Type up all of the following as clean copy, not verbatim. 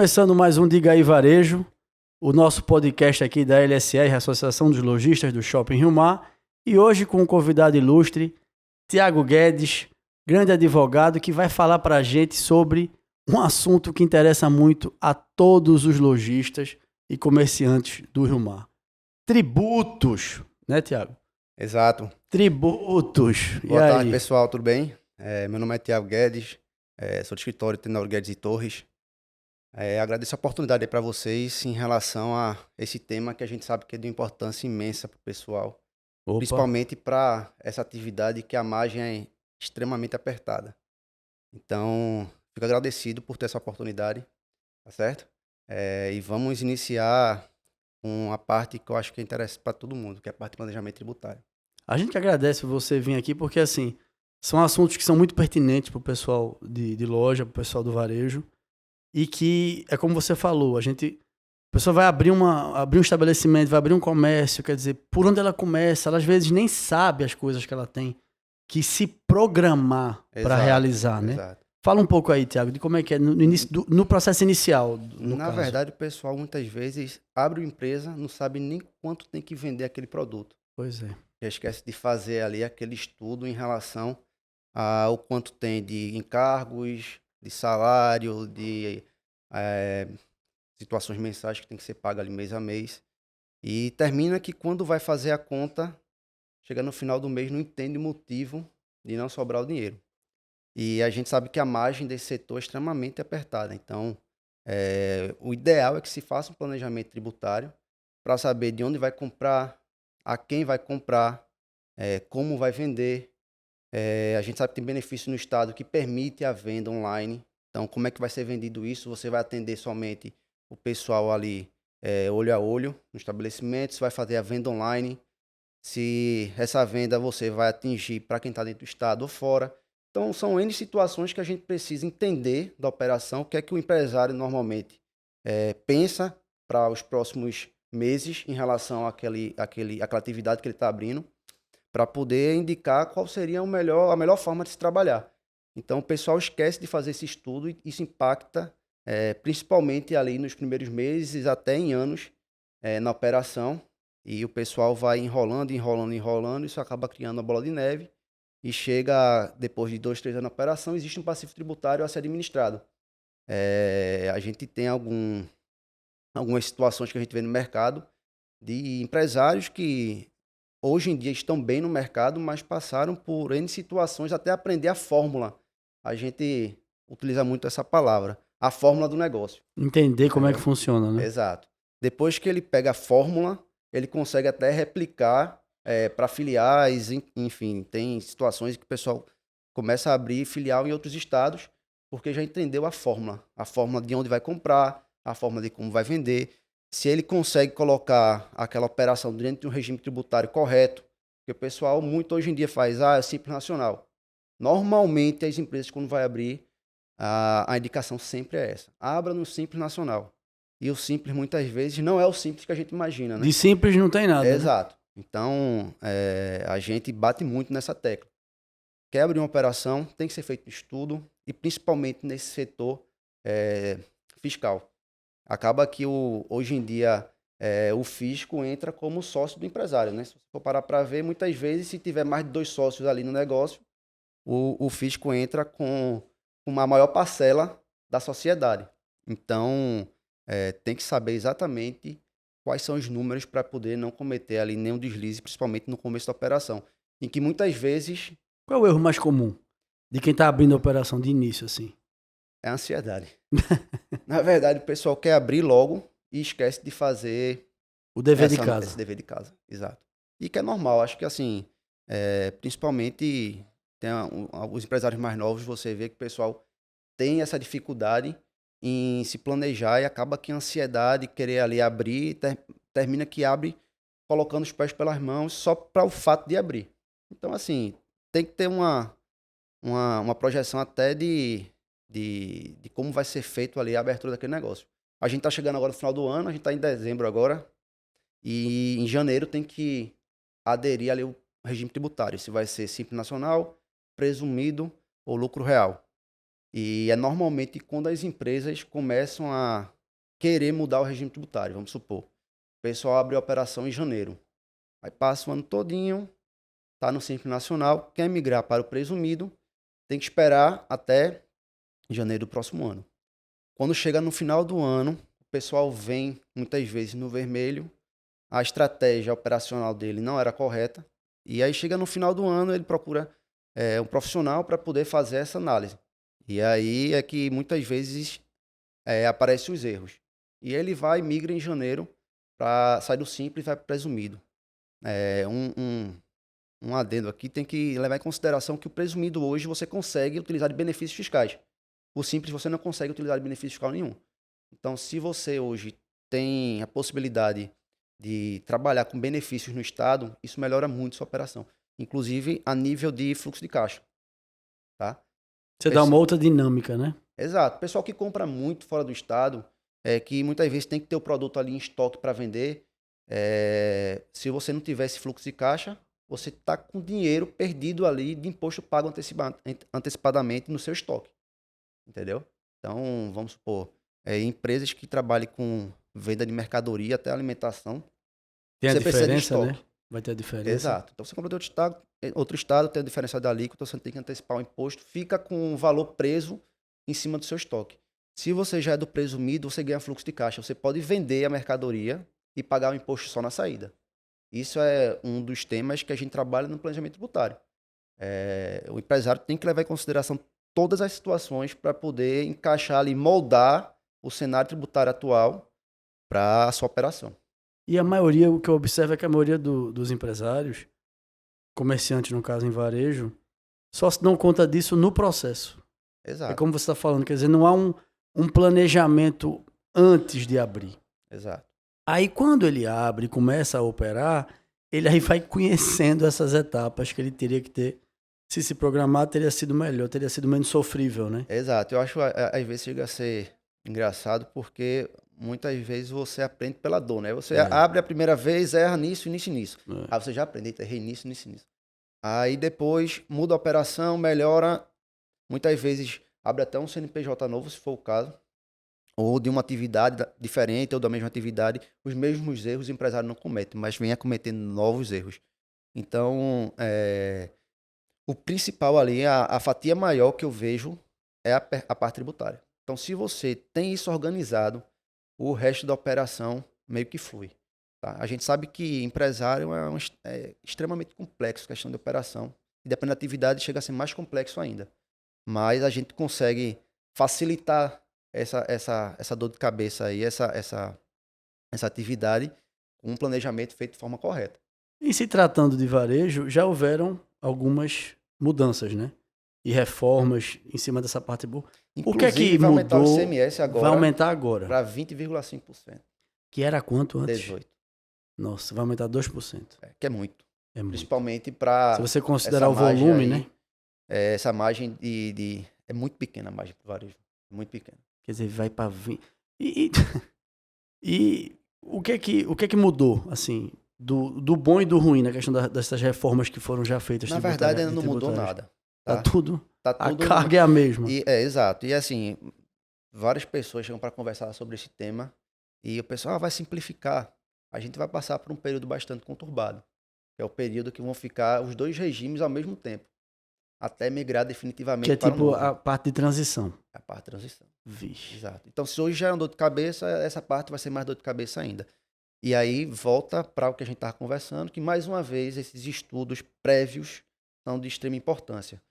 Começando mais um Diga aí Varejo, o nosso podcast aqui da LSR, Associação dos Lojistas do Shopping Rio Mar, e hoje com um convidado ilustre, Thiago Guedes, grande advogado, que vai falar para a gente sobre um assunto que interessa muito a todos os lojistas e comerciantes do Rio Mar. Tributos, né, Thiago? Exato. Tributos. Boa tarde, pessoal, tudo bem? Meu nome é Thiago Guedes, sou do escritório Tenório Guedes e Torres. Agradeço a oportunidade para vocês em relação a esse tema que a gente sabe que é de importância imensa para o pessoal, principalmente para essa atividade que a margem é extremamente apertada. Então, fico agradecido por ter essa oportunidade, tá certo? E vamos iniciar com a parte que eu acho que é interessante para todo mundo, que é a parte de planejamento tributário. A gente que agradece você vir aqui porque, assim, são assuntos que são muito pertinentes para o pessoal de loja, para o pessoal do varejo, e que, é como você falou, a pessoa vai abrir um estabelecimento, vai abrir um comércio, quer dizer, por onde ela começa, ela às vezes nem sabe as coisas que ela tem que se programar para realizar, né? Exato. Fala um pouco aí, Thiago, de como é que é no processo inicial. Na verdade, o pessoal muitas vezes abre uma empresa, não sabe nem quanto tem que vender aquele produto. Pois é. Já esquece de fazer ali aquele estudo em relação ao quanto tem de encargos, de salário, de situações mensais que tem que ser pago ali mês a mês. E termina que quando vai fazer a conta, chega no final do mês, não entende o motivo de não sobrar o dinheiro. E a gente sabe que a margem desse setor é extremamente apertada. Então, o ideal é que se faça um planejamento tributário para saber de onde vai comprar, a quem vai comprar, como vai vender. A gente sabe que tem benefício no Estado que permite a venda online. Então, como é que vai ser vendido isso? Você vai atender somente o pessoal ali olho a olho no estabelecimento, você vai fazer a venda online. Se essa venda você vai atingir para quem está dentro do Estado ou fora. Então, são N situações que a gente precisa entender da operação, o que é que o empresário normalmente pensa para os próximos meses em relação àquela atividade que ele está abrindo, para poder indicar qual seria a melhor forma de se trabalhar. Então, o pessoal esquece de fazer esse estudo e isso impacta principalmente ali nos primeiros meses, até em anos na operação, e o pessoal vai enrolando, isso acaba criando uma bola de neve, e chega, depois de 2, 3 anos na operação, existe um passivo tributário a ser administrado. A gente tem algumas situações que a gente vê no mercado de empresários que hoje em dia estão bem no mercado, mas passaram por N situações até aprender a fórmula. A gente utiliza muito essa palavra, a fórmula do negócio. Entender como é que funciona, né? Exato. Depois que ele pega a fórmula, ele consegue até replicar para filiais, enfim, tem situações que o pessoal começa a abrir filial em outros estados, porque já entendeu a fórmula de onde vai comprar, a fórmula de como vai vender, se ele consegue colocar aquela operação dentro de um regime tributário correto, porque o pessoal muito hoje em dia faz, é Simples Nacional. Normalmente as empresas quando vai abrir, a indicação sempre é essa, abra no Simples Nacional. E o Simples muitas vezes não é o Simples que a gente imagina, né? De simples não tem nada. Exato. Então, a gente bate muito nessa tecla. Quer abrir uma operação, tem que ser feito estudo, e principalmente nesse setor fiscal. Acaba que hoje em dia o fisco entra como sócio do empresário, né? Se você for parar para ver, muitas vezes, se tiver mais de 2 sócios ali no negócio, o fisco entra com uma maior parcela da sociedade. Então, tem que saber exatamente quais são os números para poder não cometer ali nenhum deslize, principalmente no começo da operação, em que muitas vezes... Qual é o erro mais comum de quem está abrindo a operação de início, assim? É a ansiedade. Na verdade, o pessoal quer abrir logo e esquece de fazer... O dever de casa. Esse dever de casa, exato. E que é normal, acho que assim, principalmente tem alguns empresários mais novos, você vê que o pessoal tem essa dificuldade em se planejar e acaba que a ansiedade, querer ali abrir, termina que abre colocando os pés pelas mãos só para o fato de abrir. Então, assim, tem que ter uma projeção até de como vai ser feito ali a abertura daquele negócio. A gente está chegando agora no final do ano, a gente está em dezembro agora, e em janeiro tem que aderir ali o regime tributário, se vai ser Simples Nacional, presumido ou lucro real. E é normalmente quando as empresas começam a querer mudar o regime tributário, vamos supor. O pessoal abre a operação em janeiro. Aí passa o ano todinho, está no Simples Nacional, quer migrar para o presumido, tem que esperar até janeiro do próximo ano. Quando chega no final do ano, o pessoal vem muitas vezes no vermelho, a estratégia operacional dele não era correta, e aí chega no final do ano, ele procura um profissional para poder fazer essa análise. E aí é que muitas vezes aparecem os erros. E ele vai, migra em janeiro, para sair do simples e vai para o presumido. Um adendo aqui, tem que levar em consideração que o presumido hoje você consegue utilizar de benefícios fiscais. O simples você não consegue utilizar de benefício fiscal nenhum. Então, se você hoje tem a possibilidade de trabalhar com benefícios no Estado, isso melhora muito sua operação. Inclusive a nível de fluxo de caixa. Tá? Você dá uma outra dinâmica, né? Exato. O pessoal que compra muito fora do Estado, que muitas vezes tem que ter o produto ali em estoque para vender. Se você não tiver esse fluxo de caixa, você está com dinheiro perdido ali de imposto pago antecipadamente no seu estoque. Entendeu? Então, vamos supor, empresas que trabalhem com venda de mercadoria até alimentação, Tem a você precisa de diferença, né? estoque. Vai ter a diferença. Exato. Então, você compra de outro estado tem a diferença da alíquota, você tem que antecipar o imposto, fica com o valor preso em cima do seu estoque. Se você já é do presumido, você ganha fluxo de caixa. Você pode vender a mercadoria e pagar o imposto só na saída. Isso é um dos temas que a gente trabalha no planejamento tributário. O empresário tem que levar em consideração todas as situações para poder encaixar ali, moldar o cenário tributário atual para a sua operação. E a maioria, o que eu observo é que a maioria dos empresários, comerciantes no caso em varejo, só se dão conta disso no processo. Exato. É como você está falando, quer dizer, não há um planejamento antes de abrir. Exato. Aí quando ele abre e começa a operar, ele aí vai conhecendo essas etapas que ele teria que ter. Se programar, teria sido melhor, teria sido menos sofrível, né? Exato. Eu acho, às vezes, chega a ser engraçado porque muitas vezes você aprende pela dor, né? Você abre a primeira vez, erra nisso, nisso e nisso. Aí você já aprende, errei nisso, nisso e nisso. Aí depois muda a operação, melhora. Muitas vezes abre até um CNPJ novo, se for o caso. Ou de uma atividade diferente, ou da mesma atividade. Os mesmos erros o empresário não comete, mas vem cometendo novos erros. Então, o principal ali, a fatia maior que eu vejo é a parte tributária. Então, se você tem isso organizado, o resto da operação meio que flui. Tá? A gente sabe que empresário é extremamente complexo, questão de operação. E dependendo da atividade, chega a ser mais complexo ainda. Mas a gente consegue facilitar essa dor de cabeça aí, essa atividade, com um planejamento feito de forma correta. E se tratando de varejo, já houveram algumas mudanças, né? E reformas em cima dessa parte boa. O que é que vai aumentar mudou? O ICMS agora. Vai aumentar agora. Para 20,5%. Que era quanto antes? 18%. Nossa, vai aumentar 2%. Que é muito. É muito. Principalmente para... Se você considerar o volume, aí, né? Essa margem é muito pequena a margem para o varejo. Muito pequena. Quer dizer, vai para 20%. E o que é que mudou, assim, do bom e do ruim na questão dessas reformas que foram já feitas? Na verdade, ainda não mudou nada. Tá tudo. Tá tudo. A carga é a mesma. Exato. E assim, várias pessoas chegam para conversar sobre esse tema e o pessoal vai simplificar. A gente vai passar por um período bastante conturbado, que é o período que vão ficar os dois regimes ao mesmo tempo, até migrar definitivamente que é para tipo a parte de transição. A parte de transição. Vixe. Exato. Então, se hoje já é uma dor de cabeça, essa parte vai ser mais dor de cabeça ainda. E aí volta para o que a gente estava conversando, que mais uma vez esses estudos prévios são de extrema importância.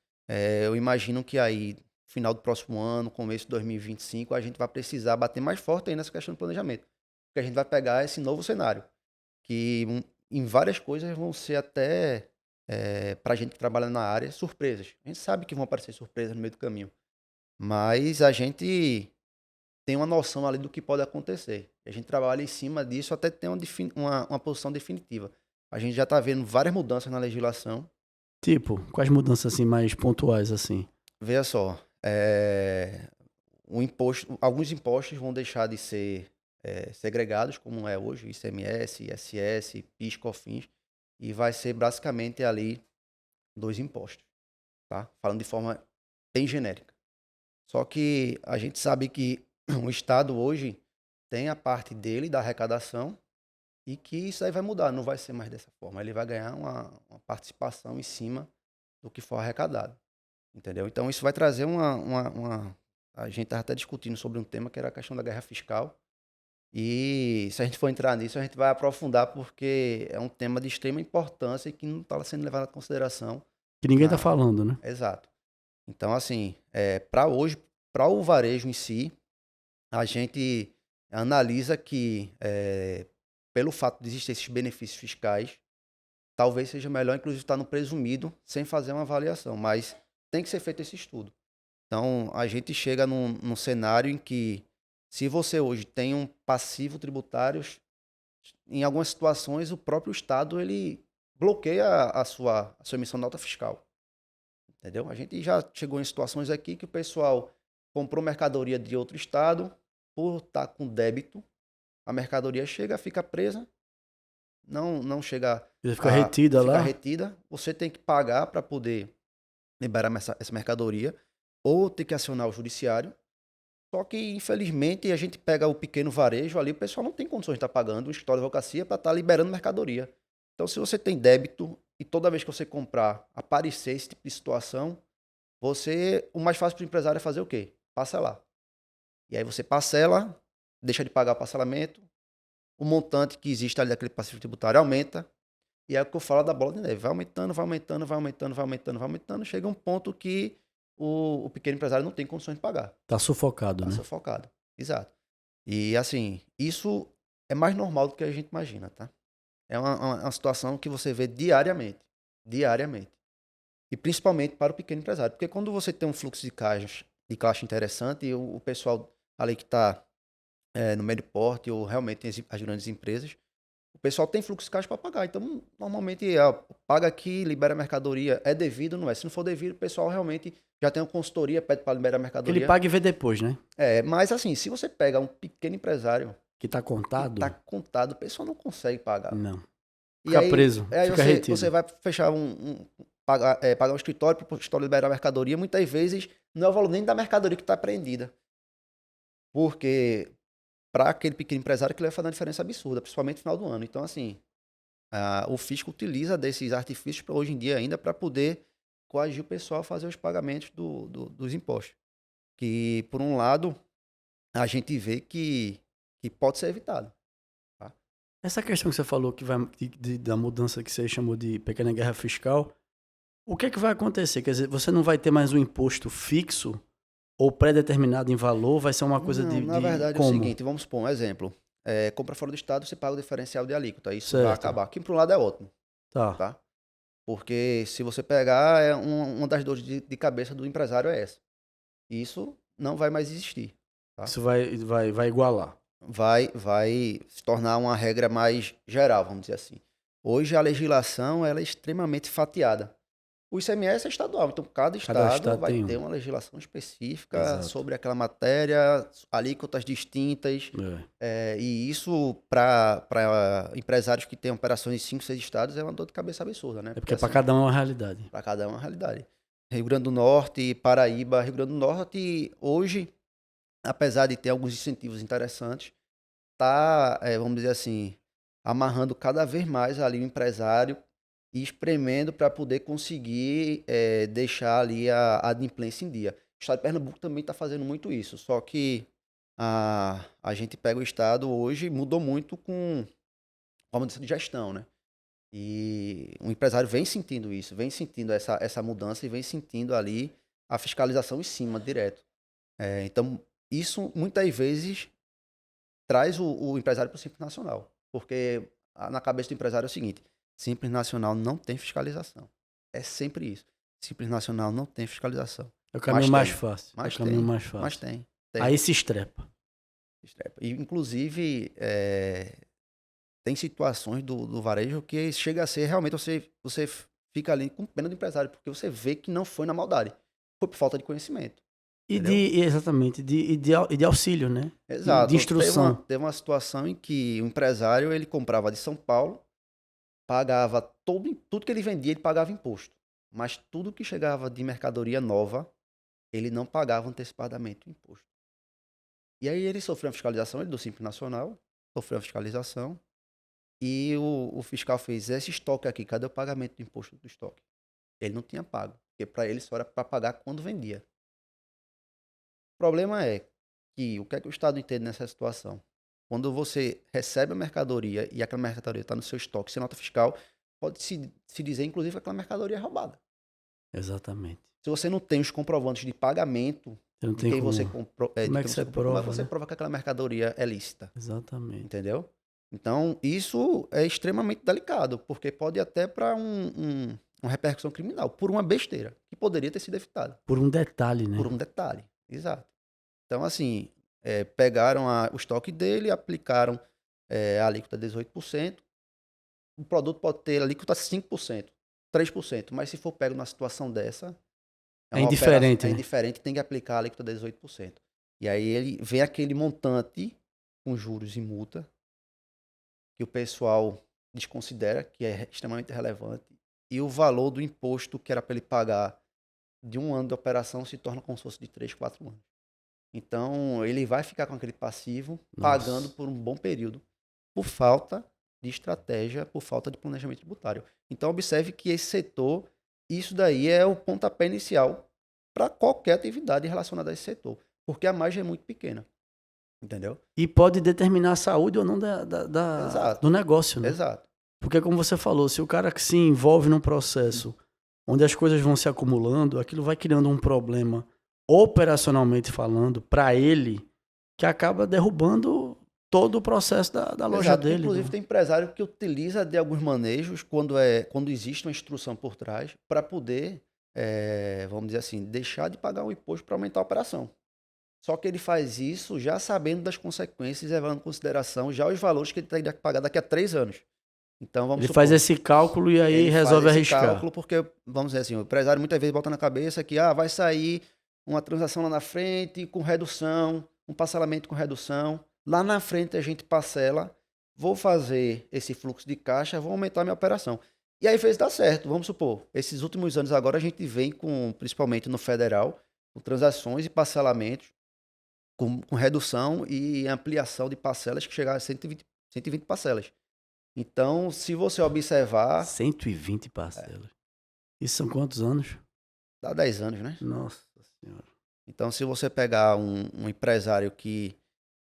Eu imagino que aí, final do próximo ano, começo de 2025, a gente vai precisar bater mais forte aí nessa questão do planejamento. Porque a gente vai pegar esse novo cenário, que em várias coisas vão ser até, para a gente que trabalha na área, surpresas. A gente sabe que vão aparecer surpresas no meio do caminho. Mas a gente tem uma noção ali do que pode acontecer. A gente trabalha em cima disso até ter uma posição definitiva. A gente já está vendo várias mudanças na legislação. Tipo, quais mudanças assim mais pontuais assim? Veja só, alguns impostos vão deixar de ser segregados, como é hoje, ICMS, ISS, PIS, COFINS, e vai ser basicamente ali 2 impostos, tá? Falando de forma bem genérica. Só que a gente sabe que o Estado hoje tem a parte dele da arrecadação e que isso aí vai mudar, não vai ser mais dessa forma. Ele vai ganhar uma participação em cima do que for arrecadado, entendeu? Então isso vai trazer A gente estava até discutindo sobre um tema que era a questão da guerra fiscal. E se a gente for entrar nisso, a gente vai aprofundar porque é um tema de extrema importância e que não está sendo levado em consideração. Que ninguém tá falando, né? Exato. Então, assim, para hoje, para o varejo em si, a gente analisa que, pelo fato de existir esses benefícios fiscais, talvez seja melhor, inclusive, estar no presumido, sem fazer uma avaliação, mas tem que ser feito esse estudo. Então, a gente chega num cenário em que, se você hoje tem um passivo tributário, em algumas situações, o próprio Estado ele bloqueia a sua emissão de nota fiscal. Entendeu? A gente já chegou em situações aqui que o pessoal comprou mercadoria de outro estado, por estar com débito, a mercadoria chega, fica presa, não chega Ele fica retida fica lá. retida, você tem que pagar para poder liberar essa mercadoria, ou ter que acionar o judiciário. Só que, infelizmente, a gente pega o pequeno varejo ali, o pessoal não tem condições de estar pagando o escritório de advocacia para estar liberando mercadoria. Então, se você tem débito e toda vez que você comprar aparecer esse tipo de situação, o mais fácil para o empresário é fazer o quê? Parcelar. E aí você parcela, deixa de pagar o parcelamento, o montante que existe ali daquele passivo tributário aumenta, e é o que eu falo da bola de neve. Vai aumentando, vai aumentando, vai aumentando, vai aumentando, vai aumentando, chega um ponto que o pequeno empresário não tem condições de pagar. Tá sufocado, Tá né? sufocado. Exato. E assim, isso é mais normal do que a gente imagina, tá? É uma situação que você vê diariamente. Diariamente. E principalmente para o pequeno empresário. Porque quando você tem um fluxo de caixa interessante, e o pessoal ali que está no médio porte ou realmente tem as grandes empresas, o pessoal tem fluxo de caixa para pagar. Então, normalmente, paga aqui, libera a mercadoria. É devido, não é? Se não for devido, o pessoal realmente já tem uma consultoria, pede para liberar a mercadoria. Ele paga e vê depois, né? Mas assim, se você pega um pequeno empresário Que tá contado. que tá contado, o pessoal não consegue pagar. Não. E Fica aí, preso, fica retido. você vai fechar pagar um escritório para o escritório liberar a mercadoria, muitas vezes não é o valor nem da mercadoria que está apreendida. Porque para aquele pequeno empresário que ele vai fazer uma diferença absurda, principalmente no final do ano. Então, assim, o fisco utiliza desses artifícios para hoje em dia ainda para poder coagir o pessoal a fazer os pagamentos dos impostos. Que, por um lado, a gente vê que pode ser evitado. Tá? Essa questão que você falou que vai da mudança que você chamou de pequena guerra fiscal, o que é que vai acontecer? Quer dizer, você não vai ter mais um imposto fixo ou pré-determinado em valor? Vai ser uma coisa Não, na verdade como? é o seguinte, vamos supor um exemplo. Compra fora do estado, você paga o diferencial de alíquota. Isso vai Certo. acabar. Aqui, por um lado, é ótimo. Tá. Tá? Porque se você pegar, uma das dores de cabeça do empresário é essa. Isso não vai mais existir. Tá? Isso vai igualar. Vai se tornar uma regra mais geral, vamos dizer assim. Hoje a legislação ela é extremamente fatiada. O ICMS é estadual, então cada estado vai ter uma legislação específica Exato. sobre aquela matéria, alíquotas distintas. E isso, para empresários que têm operações em 5, 6 estados, é uma dor de cabeça absurda, né? Porque para cada um é uma realidade. Para cada um é uma realidade. Rio Grande do Norte, Paraíba, Rio Grande do Norte, hoje, apesar de ter alguns incentivos interessantes, está, vamos dizer assim, amarrando cada vez mais ali o empresário e espremendo para poder conseguir deixar ali a adimplência em dia. O estado de Pernambuco também está fazendo muito isso, só que a gente pega o estado hoje, mudou muito com a mudança de gestão, né? E o empresário vem sentindo isso, vem sentindo essa mudança e vem sentindo ali a fiscalização em cima, direto. Então, isso muitas vezes traz o empresário para o Simples Nacional. Porque na cabeça do empresário é o seguinte, Simples Nacional não tem fiscalização. É sempre isso. Simples Nacional não tem fiscalização. É o caminho mais fácil. Mas é o caminho mais fácil. Mas tem. Aí se estrepa. E, inclusive, tem situações do varejo que chega a ser realmente você fica ali com pena do empresário, porque você vê que não foi na maldade. Foi por falta de conhecimento. Exatamente, de auxílio, né? Exato. De instrução. Teve uma situação em que o empresário ele comprava de São Paulo, pagava tudo que ele vendia, ele pagava imposto. Mas tudo que chegava de mercadoria nova, ele não pagava antecipadamente o imposto. E aí ele sofreu uma fiscalização, ele do Simples Nacional, sofreu uma fiscalização, e o fiscal fez, esse estoque aqui, cadê o pagamento do imposto do estoque? Ele não tinha pago, porque para ele só era para pagar quando vendia. O problema é que o que é que o Estado entende nessa situação? Quando você recebe a mercadoria e aquela mercadoria está no seu estoque, sem nota fiscal, pode se dizer, inclusive, que aquela mercadoria é roubada. Exatamente. Se você não tem os comprovantes de pagamento Você não de tem quem como... você comprou, Como é que você prova, como é que você né? prova que aquela mercadoria é lícita? Exatamente. Entendeu? Então, isso é extremamente delicado, porque pode até para uma repercussão criminal, por uma besteira, que poderia ter sido evitada. Por um detalhe, né? Por um detalhe, exato. Então, assim, pegaram o estoque dele, aplicaram a alíquota 18%. O produto pode ter alíquota 5%, 3%, mas se for pego numa situação dessa, É indiferente, é né? indiferente, tem que aplicar a alíquota 18%. E aí ele vem aquele montante com juros e multa, que o pessoal desconsidera, que é extremamente relevante, e o valor do imposto que era para ele pagar de um ano de operação se torna como se fosse de 3, 4 anos. Então, ele vai ficar com aquele passivo, pagando por um bom período, por falta de estratégia, por falta de planejamento tributário. Então, observe que esse setor, isso daí é o pontapé inicial para qualquer atividade relacionada a esse setor, porque a margem é muito pequena. Entendeu? E pode determinar a saúde ou não do negócio, né? Exato. Porque, como você falou, se o cara que se envolve num processo onde as coisas vão se acumulando, aquilo vai criando um problema, operacionalmente falando, para ele, que acaba derrubando todo o processo da loja Exato. dele. Inclusive, tem empresário que utiliza de alguns manejos quando existe uma instrução por trás para poder, vamos dizer assim, deixar de pagar o imposto para aumentar a operação. Só que ele faz isso já sabendo das consequências, levando em consideração já os valores que ele tem que pagar daqui a 3 anos. Então, vamos Ele supor, faz esse cálculo e aí ele resolve faz esse arriscar. cálculo porque, vamos dizer assim, o empresário muitas vezes bota na cabeça que vai sair uma transação lá na frente com redução, um parcelamento com redução. Lá na frente a gente parcela, vou fazer esse fluxo de caixa, vou aumentar minha operação. E aí fez dar certo, vamos supor. Esses últimos anos agora a gente vem com, principalmente no federal, com transações e parcelamentos com redução e ampliação de parcelas que chegaram a 120 parcelas. Então, se você observar, 120 parcelas. Isso são quantos anos? dá 10 anos, né? Nossa Senhora. Então, se você pegar um empresário que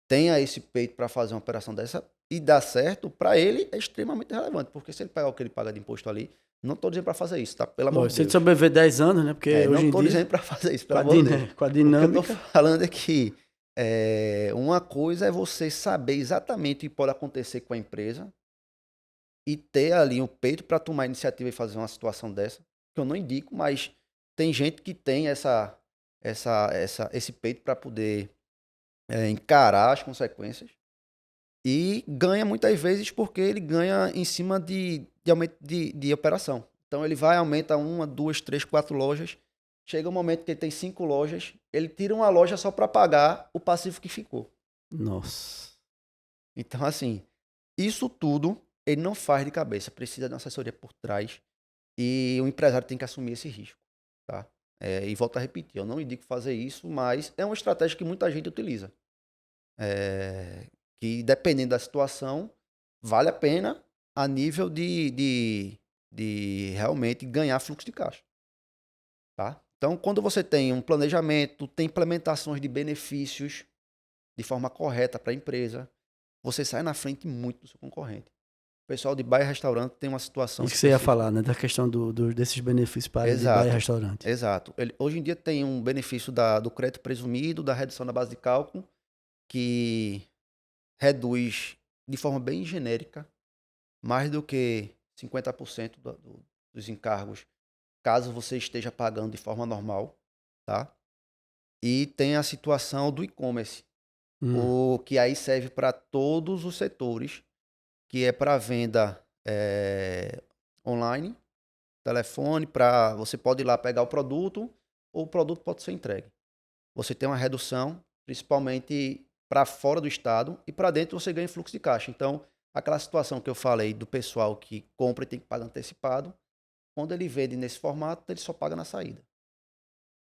tenha esse peito para fazer uma operação dessa e dar certo, para ele é extremamente relevante, porque se ele pegar o que ele paga de imposto ali, não estou dizendo para fazer isso, tá? Pelo amor de Se ele Deus. sobreviver 10 anos, né? Porque Não hoje em estou dia, dizendo para fazer isso, com pelo a, amor de Deus. com a O que eu dinâmica, estou falando é que uma coisa é você saber exatamente o que pode acontecer com a empresa e ter ali um peito para tomar a iniciativa e fazer uma situação dessa, que eu não indico, mas tem gente que tem esse peito para poder encarar as consequências e ganha muitas vezes porque ele ganha em cima de aumento de operação. Então ele vai, aumenta 1, 2, 3, 4 lojas, chega um momento que ele tem 5 lojas, ele tira uma loja só para pagar o passivo que ficou. nossa. Então, assim, isso tudo ele não faz de cabeça, precisa de uma assessoria por trás e o empresário tem que assumir esse risco, tá? E volto a repetir, eu não indico fazer isso, mas é uma estratégia que muita gente utiliza. Que dependendo da situação, vale a pena a nível de realmente ganhar fluxo de caixa, tá? Então, quando você tem um planejamento, tem implementações de benefícios de forma correta para a empresa, você sai na frente muito do seu concorrente. O pessoal de bar e restaurante tem uma situação Isso que você ia específica. falar, né? Da questão desses benefícios para a área de bar e restaurante. Exato. Hoje em dia tem um benefício do crédito presumido, da redução da base de cálculo, que reduz de forma bem genérica mais do que 50% dos encargos, caso você esteja pagando de forma normal, tá? E tem a situação do e-commerce, o que aí serve para todos os setores, que é para venda online, telefone, você pode ir lá pegar o produto, ou o produto pode ser entregue. Você tem uma redução, principalmente para fora do estado, e para dentro você ganha fluxo de caixa. Então, aquela situação que eu falei do pessoal que compra e tem que pagar antecipado, quando ele vende nesse formato, ele só paga na saída.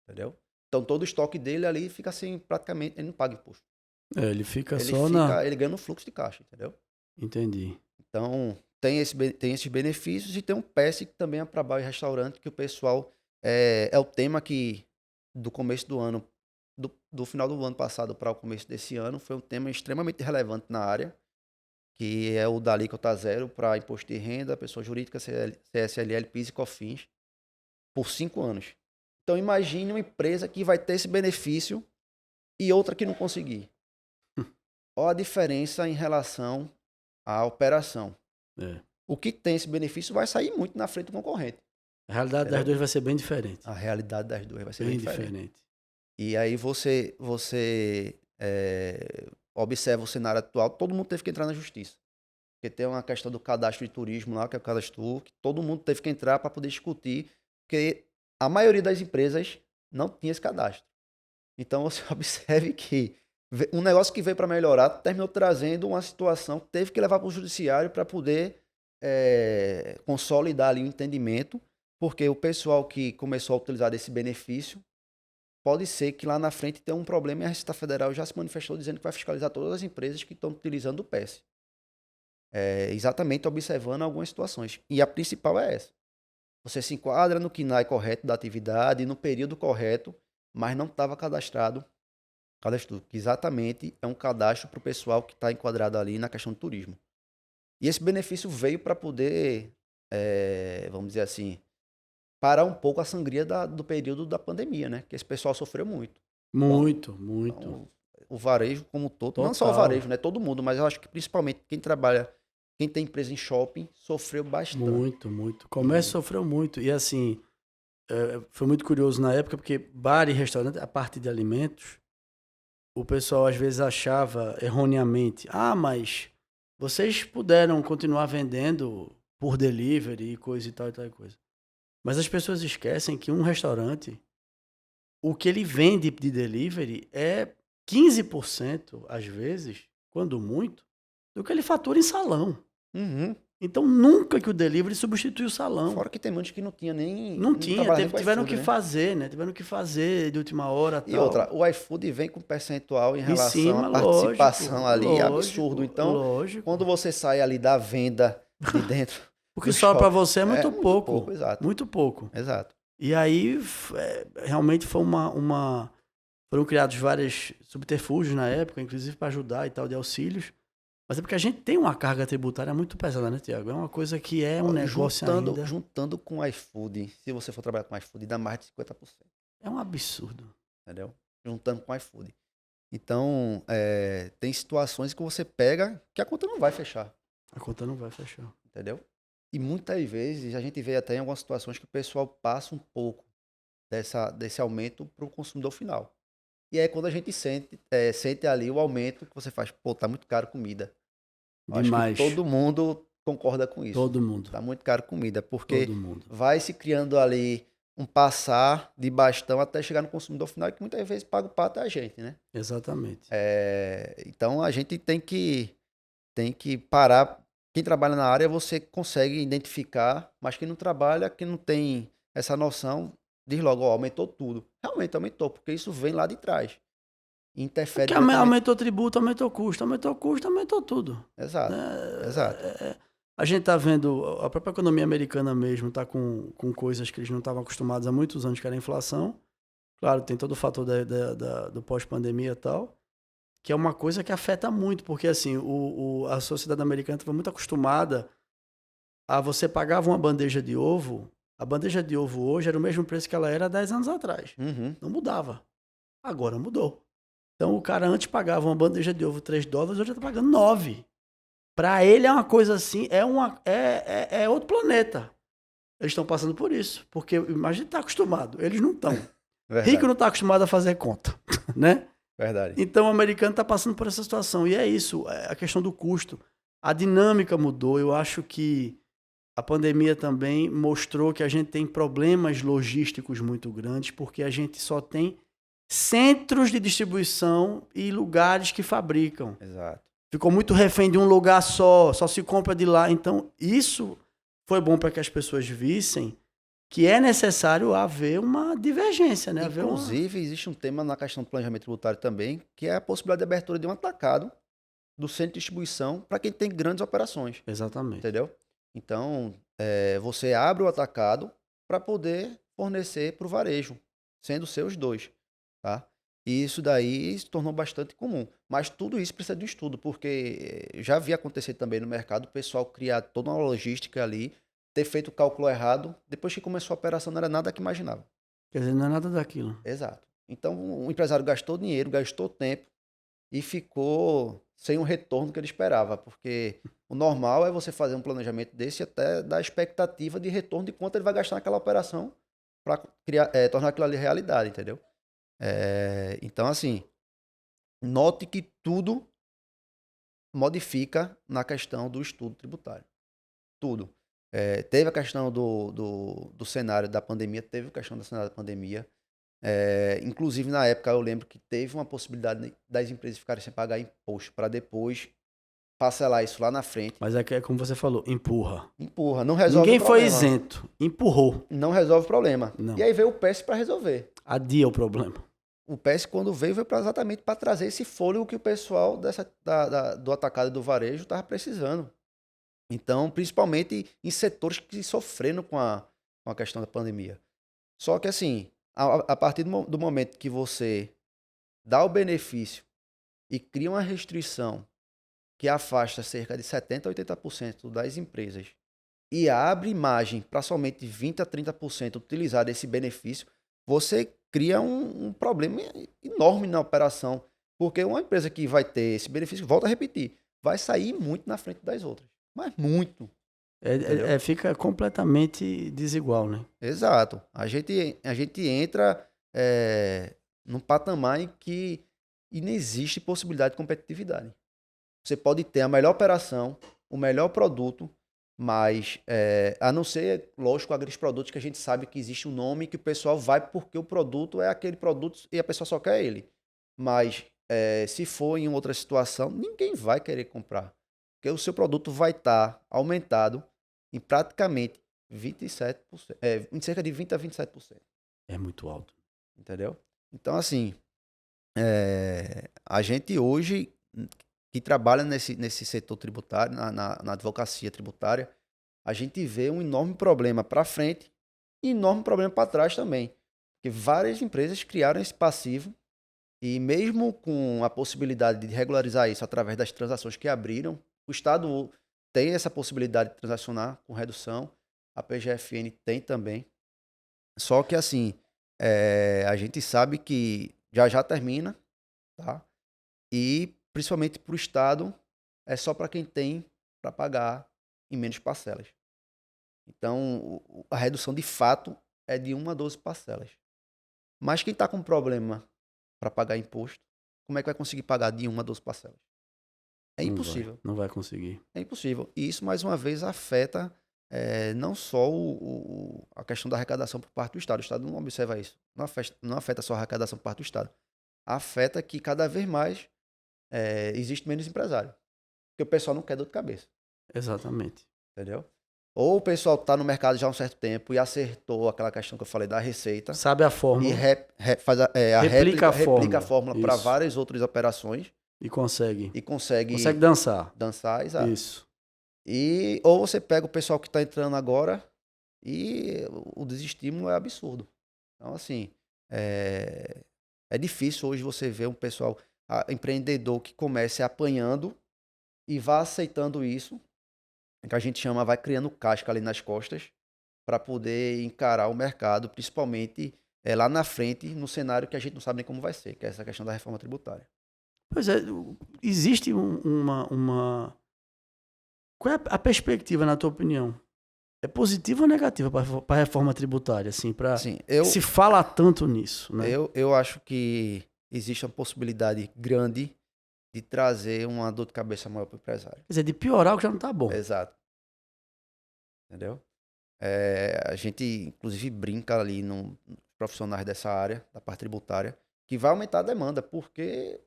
Entendeu? Então, todo o estoque dele ali fica assim, praticamente, ele não paga imposto. Ele fica Ele, só ele ganha no fluxo de caixa, entendeu? Entendi. Então, tem esses benefícios e tem um PES que também é para bar e restaurante, que o pessoal... É o tema que, do começo do ano, do final do ano passado para o começo desse ano, foi um tema extremamente relevante na área, que é o da alíquota zero para imposto de renda, pessoa jurídica, CSLL, PIS e COFINS, por 5 anos. Então, imagine uma empresa que vai ter esse benefício e outra que não conseguir. Olha a diferença em relação à operação. É. O que tem esse benefício vai sair muito na frente do concorrente. A realidade das duas vai ser bem diferente. A realidade das duas vai ser Bem bem diferente. diferente. E aí você observa o cenário atual, todo mundo teve que entrar na justiça. Porque tem uma questão do cadastro de turismo lá, que é o cadastro, que todo mundo teve que entrar para poder discutir, porque a maioria das empresas não tinha esse cadastro. Então você observe que um negócio que veio para melhorar terminou trazendo uma situação que teve que levar para o judiciário para poder consolidar ali o entendimento, porque o pessoal que começou a utilizar desse benefício pode ser que lá na frente tenha um problema e a Receita Federal já se manifestou dizendo que vai fiscalizar todas as empresas que estão utilizando o PES. Exatamente observando algumas situações. E a principal é essa. Você se enquadra no KNAI correto da atividade, no período correto, mas não estava cadastrado. Que exatamente é um cadastro para o pessoal que está enquadrado ali na questão do turismo. E esse benefício veio para poder, vamos dizer assim, parar um pouco a sangria do período da pandemia, né? Que esse pessoal sofreu muito. Muito. Então, o varejo como um todo, Total. não só o varejo, né? Todo mundo, mas eu acho que principalmente quem tem empresa em shopping, sofreu bastante. Muito. O comércio sofreu muito. E assim, foi muito curioso na época, porque bar e restaurante, a parte de alimentos, o pessoal às vezes achava erroneamente, mas vocês puderam continuar vendendo por delivery e coisa e tal. Mas as pessoas esquecem que um restaurante, o que ele vende de delivery é 15%, às vezes, quando muito, do que ele fatura em salão. Uhum. Então, nunca que o delivery substitui o salão. Fora que tem muitos que não tinha nem... Não tinha, tiveram iFood, que fazer, né? Tiveram que fazer de última hora. E tal. outra, o iFood vem com percentual em relação cima, à participação lógico, ali, lógico, absurdo. Então, lógico. quando você sai ali da venda de dentro... O que sobra para você é muito muito pouco. pouco, exato. Muito pouco. Exato. E aí, realmente foi foram criados vários subterfúgios na época, inclusive para ajudar e tal, de auxílios. Mas é porque a gente tem uma carga tributária muito pesada, né, Tiago? É uma coisa que é um negócio ainda... Juntando com o iFood, se você for trabalhar com o iFood, dá mais de 50%. É um absurdo. Entendeu? Juntando com o iFood. Então, tem situações que você pega que a conta não vai fechar. A conta não vai fechar. Entendeu? E muitas vezes a gente vê até em algumas situações que o pessoal passa um pouco desse aumento para o consumidor final. E aí quando a gente sente ali o aumento, que você faz, tá muito caro comida. Demais. Acho que todo mundo concorda com isso. Todo mundo. Tá muito caro comida, porque todo mundo. Vai se criando ali um passar de bastão até chegar no consumidor final, que muitas vezes paga o pato é a gente, né? Exatamente. Então a gente tem que parar. Quem trabalha na área, você consegue identificar, mas quem não trabalha, quem não tem essa noção, diz logo, aumentou tudo. Realmente aumentou, porque isso vem lá de trás. Interfere. Porque aumentou tributo, aumentou custo, aumentou tudo. Exato. Exato. A gente tá vendo, a própria economia americana mesmo tá com coisas que eles não estavam acostumados há muitos anos, que era a inflação. Claro, tem todo o fator do pós-pandemia e tal, que é uma coisa que afeta muito, porque assim, a sociedade americana estava muito acostumada a você pagava uma bandeja de ovo, a bandeja de ovo hoje era o mesmo preço que ela era 10 anos atrás. Uhum. Não mudava. Agora mudou. Então o cara antes pagava uma bandeja de ovo $3, hoje está pagando 9. Para ele é uma coisa assim, é outro planeta. Eles estão passando por isso, porque imagina estar acostumado, eles não estão. Rico não está acostumado a fazer conta, né? Verdade. Então o americano está passando por essa situação. E é isso, a questão do custo. A dinâmica mudou. Eu acho que a pandemia também mostrou que a gente tem problemas logísticos muito grandes, porque a gente só tem centros de distribuição e lugares que fabricam. Exato. Ficou muito refém de um lugar só se compra de lá. Então, isso foi bom para que as pessoas vissem que é necessário haver uma divergência, né? Haver Inclusive, existe um tema na questão do planejamento tributário também, que é a possibilidade de abertura de um atacado do centro de distribuição para quem tem grandes operações. Exatamente. Entendeu? Então, você abre o atacado para poder fornecer para o varejo, sendo seus dois, tá? E isso daí se tornou bastante comum. Mas tudo isso precisa de um estudo, porque já vi acontecer também no mercado o pessoal criar toda uma logística ali, ter feito o cálculo errado, depois que começou a operação não era nada que imaginava. Quer dizer, não é nada daquilo. Exato. Então, o empresário gastou dinheiro, gastou tempo e ficou sem o retorno que ele esperava, porque o normal é você fazer um planejamento desse e até dar expectativa de retorno de quanto ele vai gastar naquela operação para tornar aquilo ali realidade, entendeu? Então, assim, note que tudo modifica na questão do estudo tributário. Tudo. Teve a questão do cenário da pandemia, teve a questão do cenário da pandemia. Inclusive, na época, eu lembro que teve uma possibilidade das empresas ficarem sem pagar imposto para depois parcelar isso lá na frente. Mas é como você falou, empurra. Empurra, não resolve Ninguém o foi problema. isento, empurrou. Não resolve o problema. Não. E aí veio o PES para resolver. Adia o problema. O PES, quando veio exatamente para trazer esse fôlego que o pessoal do atacado e do varejo estava precisando. Então, principalmente em setores que sofreram com a questão da pandemia. Só que, assim, a partir do momento que você dá o benefício e cria uma restrição que afasta cerca de 70% a 80% das empresas e abre margem para somente 20% a 30% utilizar desse benefício, você cria um problema enorme na operação. Porque uma empresa que vai ter esse benefício, volta a repetir, vai sair muito na frente das outras. Mas muito. Fica completamente desigual, né? Exato. A gente entra num patamar em que inexiste possibilidade de competitividade. Você pode ter a melhor operação, o melhor produto, mas a não ser, lógico, aqueles produtos que a gente sabe que existe um nome que o pessoal vai porque o produto é aquele produto e a pessoa só quer ele. Mas se for em outra situação, ninguém vai querer comprar. Porque o seu produto vai estar aumentado em praticamente 27%, em cerca de 20% a 27%. É muito alto. Entendeu? Então, assim, a gente hoje que trabalha nesse setor tributário, na advocacia tributária, a gente vê um enorme problema para frente e enorme problema para trás também. Porque várias empresas criaram esse passivo e mesmo com a possibilidade de regularizar isso através das transações que abriram, o Estado tem essa possibilidade de transacionar com redução, a PGFN tem também. Só que, assim, a gente sabe que já termina, tá? E, principalmente para o Estado, é só para quem tem para pagar em menos parcelas. Então, a redução de fato é de 1 a 12 parcelas. Mas quem está com problema para pagar imposto, como é que vai conseguir pagar de 1 a 12 parcelas? É impossível. Não vai conseguir. É impossível. E isso, mais uma vez, afeta não só a questão da arrecadação por parte do Estado. O Estado não observa isso. Não afeta só a arrecadação por parte do Estado. Afeta que cada vez mais existe menos empresário. Porque o pessoal não quer dor de cabeça. Exatamente. Entendeu? Ou o pessoal está no mercado já há um certo tempo e acertou aquela questão que eu falei da receita. Sabe a fórmula. E faz a replica a fórmula para Isso. várias outras operações. E consegue. Consegue dançar. Dançar, exato. Isso. Ou você pega o pessoal que está entrando agora e o desestímulo é absurdo. Então, assim, é difícil hoje você ver um pessoal, empreendedor que comece apanhando e vá aceitando isso, que a gente chama, vai criando casca ali nas costas para poder encarar o mercado, principalmente lá na frente, no cenário que a gente não sabe nem como vai ser, que é essa questão da reforma tributária. Pois é, existe uma... Qual é a perspectiva, na tua opinião? É positiva ou negativa para a reforma tributária? Assim, se fala tanto nisso, né? Eu acho que existe uma possibilidade grande de trazer uma dor de cabeça maior para o empresário. Quer dizer, de piorar o que já não está bom. Exato. Entendeu? A gente, inclusive, brinca ali nos profissionais dessa área, da parte tributária, que vai aumentar a demanda, porque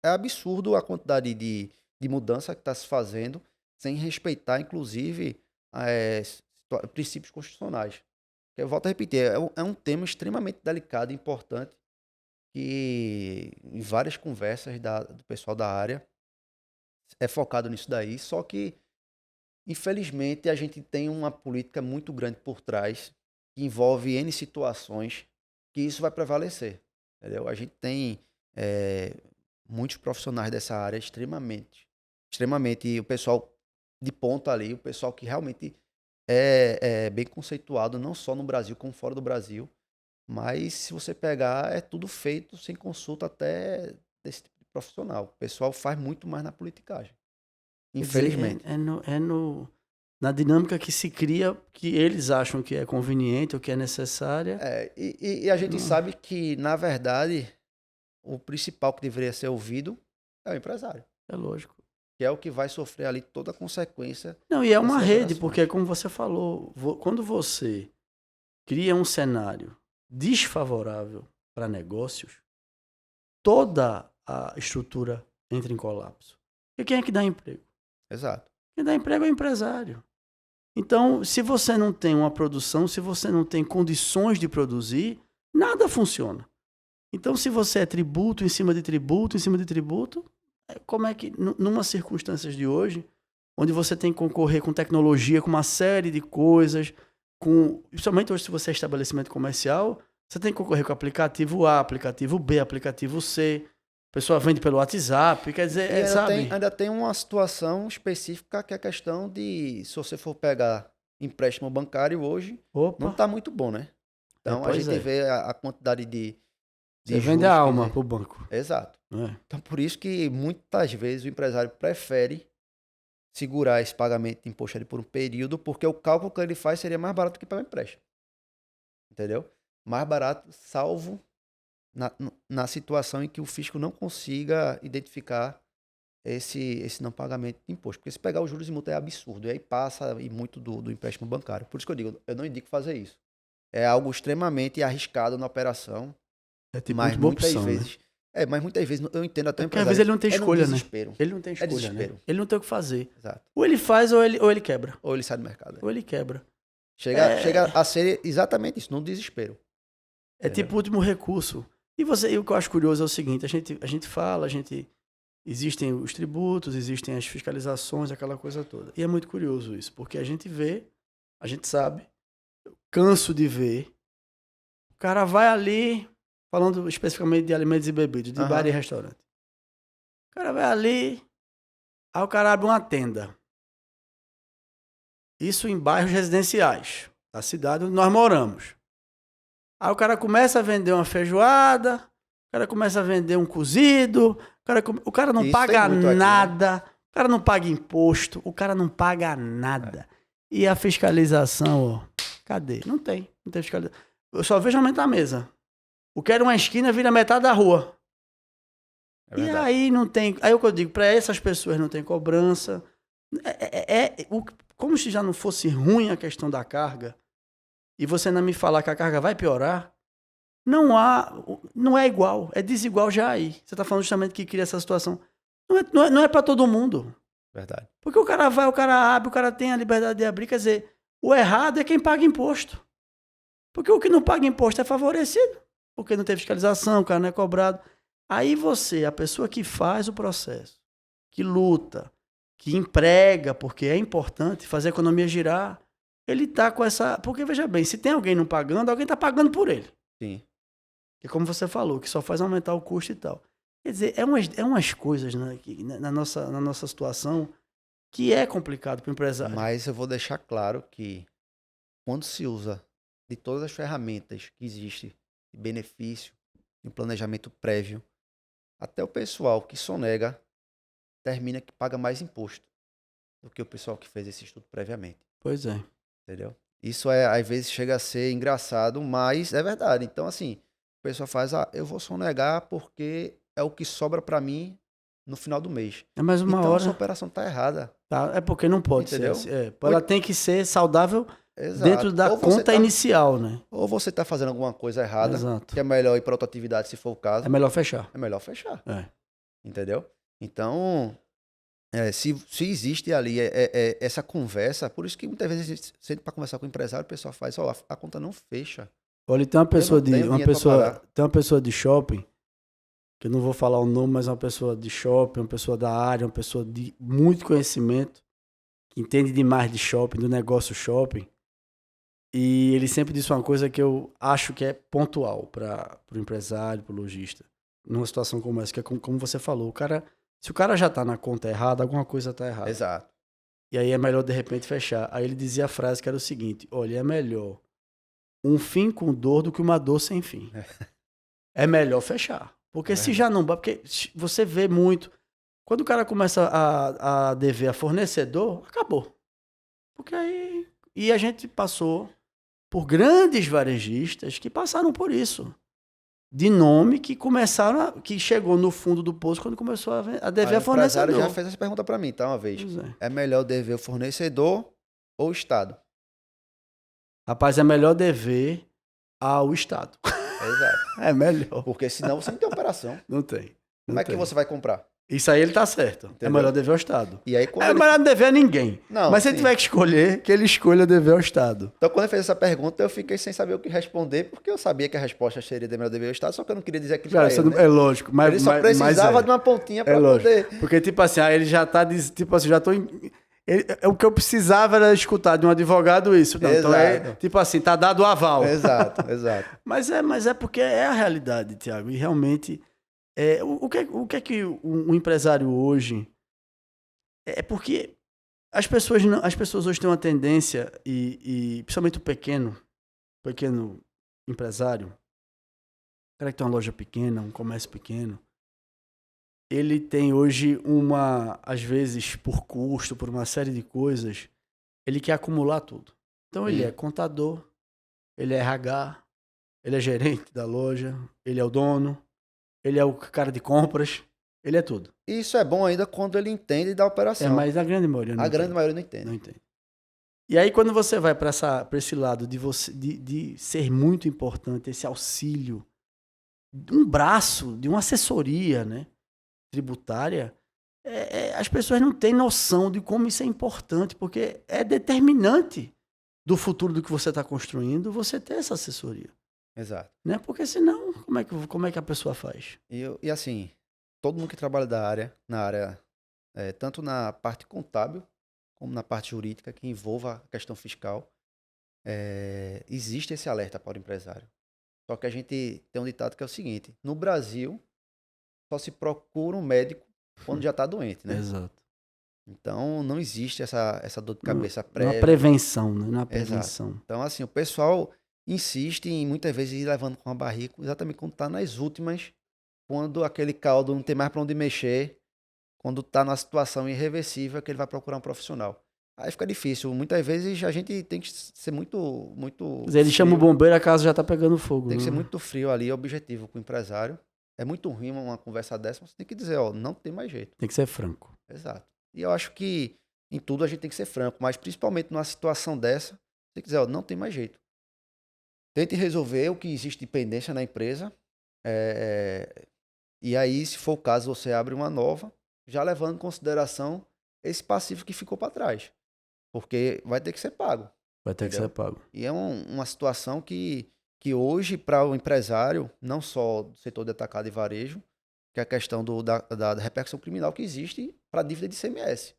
é absurdo a quantidade de mudança que está se fazendo, sem respeitar, inclusive, princípios constitucionais. Eu volto a repetir, é um tema extremamente delicado e importante que em várias conversas do pessoal da área é focado nisso daí, só que infelizmente a gente tem uma política muito grande por trás que envolve N situações que isso vai prevalecer, entendeu? A gente tem muitos profissionais dessa área extremamente, e o pessoal de ponta ali, o pessoal que realmente é bem conceituado, não só no Brasil como fora do Brasil, mas se você pegar, é tudo feito sem consulta até desse tipo de profissional. O pessoal faz muito mais na politicagem, Quer dizer, infelizmente. na dinâmica que se cria, que eles acham que é conveniente ou que é necessária. E a gente sabe que, na verdade, o principal que deveria ser ouvido é o empresário, É lógico. que é o que vai sofrer ali toda a consequência. Não, e é uma dessas rede, operações. porque como você falou, quando você cria um cenário desfavorável para negócios, toda a estrutura entra em colapso. E quem é que dá emprego? Exato. Quem dá emprego é o empresário. Então, se você não tem uma produção, se você não tem condições de produzir, nada funciona. Então, se você é tributo em cima de tributo, em cima de tributo, como é que, numa circunstâncias de hoje, onde você tem que concorrer com tecnologia, com uma série de coisas, principalmente hoje se você é estabelecimento comercial, você tem que concorrer com aplicativo A, aplicativo B, aplicativo C, a pessoa vende pelo WhatsApp, quer dizer, E sabe? ainda tem uma situação específica que é a questão de, se você for pegar empréstimo bancário hoje, não Opa, está muito bom, né? Então a pois gente é. vê a quantidade de Você juros vende a que alma existe. pro banco. Exato. Né? Então por isso que muitas vezes o empresário prefere segurar esse pagamento de imposto ali por um período, porque o cálculo que ele faz seria mais barato que pagar o empréstimo. Entendeu? Mais barato, salvo na situação em que o fisco não consiga identificar esse não pagamento de imposto. Porque se pegar os juros e multa é absurdo. E aí passa e muito do empréstimo bancário. Por isso que eu digo, eu não indico fazer isso. É algo extremamente arriscado na operação, É tipo mas última muitas opção, né? vezes... mas muitas vezes eu entendo até o Porque às empresário. vezes ele não tem É no escolha, né? desespero. Ele não tem escolha, né? desespero. Ele não tem o que fazer. Exato. Ou ele faz ou ele quebra. Ou ele sai do mercado. Ou ele quebra. Chega a ser exatamente isso, no desespero. É tipo o último recurso. E o que eu acho curioso é o seguinte, a gente fala, existem os tributos, existem as fiscalizações, aquela coisa toda. E é muito curioso isso, porque a gente vê, a gente sabe, eu canso de ver, o cara vai ali, falando especificamente de alimentos e bebidas, de bar e restaurante. O cara vai ali, aí o cara abre uma tenda. Isso em bairros residenciais da cidade onde nós moramos. Aí o cara começa a vender uma feijoada, o cara começa a vender um cozido, o cara não Isso paga tem muito aqui, né? nada, o cara não paga imposto, o cara não paga nada. E a fiscalização, ó, cadê? Não tem fiscalização. Eu só vejo aumentar a mesa. O que era uma esquina vira metade da rua. E aí não tem. Aí o que eu digo, para essas pessoas não tem cobrança. Como se já não fosse ruim a questão da carga, e você não me falar que a carga vai piorar, não é igual, é desigual já aí. Você está falando justamente que cria essa situação. Não é para todo mundo. Verdade. Porque o cara vai, o cara abre, o cara tem a liberdade de abrir, quer dizer, o errado é quem paga imposto. Porque o que não paga imposto é favorecido, porque não tem fiscalização, o cara não é cobrado. Aí você, a pessoa que faz o processo, que luta, que emprega, porque é importante fazer a economia girar, ele tá com essa... Porque, veja bem, se tem alguém não pagando, alguém tá pagando por ele. Sim. Que como você falou, que só faz aumentar o custo e tal. Quer dizer, é umas coisas, né, que, na nossa situação que é complicado para o empresário. Mas eu vou deixar claro que quando se usa de todas as ferramentas que existem, de benefício, de planejamento prévio, até o pessoal que sonega termina que paga mais imposto do que o pessoal que fez esse estudo previamente. Pois é. Entendeu? Isso às vezes chega a ser engraçado, mas é verdade. Então, assim, o pessoal faz, eu vou sonegar porque é o que sobra para mim no final do mês. É mais uma então, hora. essa operação tá errada. Tá? É porque não pode Entendeu? ser assim. Ela tem que ser saudável. Exato. Dentro da conta inicial, né? Ou você tá fazendo alguma coisa errada, Exato. que é melhor ir para outra atividade se for o caso. É melhor fechar. É melhor fechar. É. Entendeu? Então, se existe ali essa conversa, por isso que muitas vezes a gente senta para conversar com o empresário, o pessoal faz, ó, a conta não fecha. Olha, tem uma Eu pessoa não tenho dinheiro para pagar. tem uma pessoa de shopping, que eu não vou falar o nome, mas é uma pessoa de shopping, uma pessoa da área, uma pessoa de muito conhecimento, que entende demais de shopping, do negócio shopping. E ele sempre disse uma coisa que eu acho que é pontual para o empresário, para o lojista. Numa situação como essa, que é como você falou, se o cara já tá na conta errada, alguma coisa tá errada. Exato. E aí é melhor de repente fechar. Aí ele dizia a frase que era o seguinte: olha, é melhor um fim com dor do que uma dor sem fim. É melhor fechar. Porque se já não... Porque você vê muito... Quando o cara começa a dever a fornecedor, acabou. Porque aí... E a gente passou por grandes varejistas que passaram por isso. De nome que começaram... que chegou no fundo do poço quando começou a dever a fornecedor. O empresário já fez essa pergunta para mim, tá? Uma vez. É melhor dever o fornecedor ou o Estado? Rapaz, é melhor dever ao Estado. Exato. É melhor. Porque senão você não tem operação. Não tem. Como é que você vai comprar? Isso aí ele tá certo. Entendeu? É melhor dever ao Estado. E aí, melhor não dever a ninguém. Não, mas se ele tiver que escolher, que ele escolha dever ao Estado. Então, quando ele fez essa pergunta, eu fiquei sem saber o que responder, porque eu sabia que a resposta seria melhor dever ao Estado, só que eu não queria dizer aquilo pra ele, né? É lógico. Mas, ele só precisava de uma pontinha pra poder... Porque, tipo assim, ele já tá... Tipo assim, já tô... o que eu precisava era escutar de um advogado isso. Não, então tipo assim, tá dado o aval. Exato. mas é porque é a realidade, Thiago. E realmente, o que é que um empresário hoje... É porque as pessoas hoje têm uma tendência, e principalmente o pequeno empresário, o cara que tem uma loja pequena, um comércio pequeno, ele tem hoje às vezes por custo, por uma série de coisas, ele quer acumular tudo. Então ele é contador, ele é RH, ele é gerente da loja, ele é o dono, ele é o cara de compras, ele é tudo. Isso é bom ainda quando ele entende da operação. Mas a grande maioria não entende. A grande maioria não entende. Não entende. E aí quando você vai para esse lado de ser muito importante, esse auxílio, um braço, de uma assessoria, né? Tributária, as pessoas não têm noção de como isso é importante, porque é determinante do futuro do que você está construindo você ter essa assessoria. Exato. Né? Porque senão, como é que a pessoa faz? E assim, todo mundo que trabalha na área, tanto na parte contábil, como na parte jurídica, que envolva a questão fiscal, existe esse alerta para o empresário. Só que a gente tem um ditado que é o seguinte: no Brasil, só se procura um médico quando já está doente, né? Exato. Então, não existe essa dor de cabeça prévia. Na prevenção, né? Na prevenção. Exato. Então, assim, o pessoal insiste em muitas vezes ir levando com a barriga, exatamente quando está nas últimas, quando aquele caldo não tem mais para onde mexer, quando está numa situação irreversível, que ele vai procurar um profissional. Aí fica difícil. Muitas vezes a gente tem que ser muito Mas ele chama o bombeiro, a casa já está pegando fogo. Tem que ser muito frio ali, objetivo com o empresário. É muito ruim uma conversa dessa, você tem que dizer, não tem mais jeito. Tem que ser franco. Exato. E eu acho que em tudo a gente tem que ser franco, mas principalmente numa situação dessa, você tem que dizer, não tem mais jeito. Tente resolver o que existe de pendência na empresa, e aí, se for o caso, você abre uma nova, já levando em consideração esse passivo que ficou para trás. Porque vai ter que ser pago. Vai ter que ser pago. E é uma situação que hoje, para o empresário, não só do setor de atacado e varejo, que é a questão da repercussão criminal que existe para a dívida de ICMS.